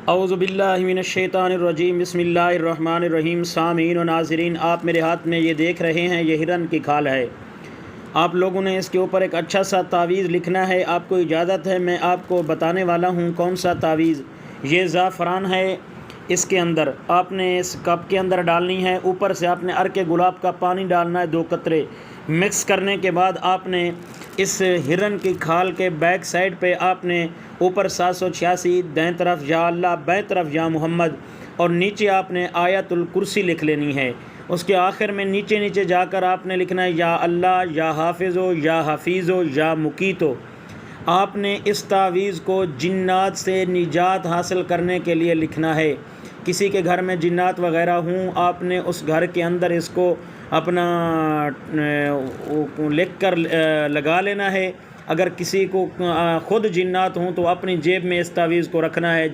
اعوذ باللہ من الشیطان الرجیم، بسم اللہ الرحمن الرحیم۔ سامعین و ناظرین، آپ میرے ہاتھ میں یہ دیکھ رہے ہیں، یہ ہرن کی کھال ہے۔ آپ لوگوں نے اس کے اوپر ایک اچھا سا تعویذ لکھنا ہے۔ آپ کو اجازت ہے، میں آپ کو بتانے والا ہوں کون سا تعویذ۔ یہ زعفران ہے، اس کے اندر آپ نے اس کپ کے اندر ڈالنی ہے۔ اوپر سے آپ نے عرق گلاب کا پانی ڈالنا ہے 2 قطرے۔ مکس کرنے کے بعد آپ نے اس ہرن کی کھال کے بیک سائڈ پہ آپ نے اوپر 786 دائیں طرف یا اللہ، بائیں طرف یا محمد، اور نیچے آپ نے آیت الکرسی لکھ لینی ہے۔ اس کے آخر میں نیچے جا کر آپ نے لکھنا ہے یا اللہ، یا حافظو، یا حفیظو، یا مقیتو۔ آپ نے اس تعویذ کو جنات سے نجات حاصل کرنے کے لیے لکھنا ہے۔ کسی کے گھر میں جنات وغیرہ ہوں، آپ نے اس گھر کے اندر اس کو اپنا لکھ کر لگا لینا ہے۔ اگر کسی کو خود جنات ہوں تو اپنی جیب میں اس تعویذ کو رکھنا ہے۔